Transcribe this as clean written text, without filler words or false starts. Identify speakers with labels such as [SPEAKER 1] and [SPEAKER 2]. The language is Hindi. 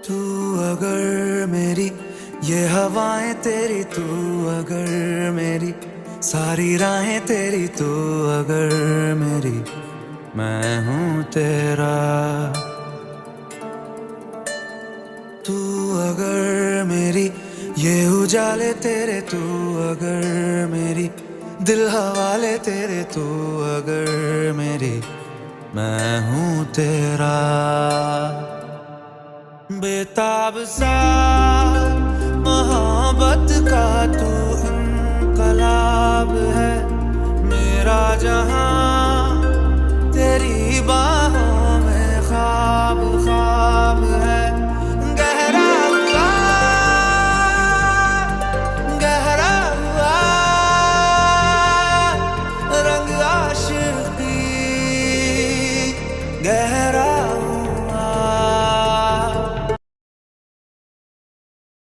[SPEAKER 1] तू अगर मेरी ये हवाएं तेरी, तू अगर मेरी सारी राहें तेरी, तू अगर मेरी मैं हूँ तेरा। तू अगर मेरी ये उजाले तेरे, तू अगर मेरी दिल हवाले तेरे, तू अगर मेरी मैं हूँ तेरा। बेताब सा मोहब्बत का तू इनकलाब है, मेरा जहां तेरी बात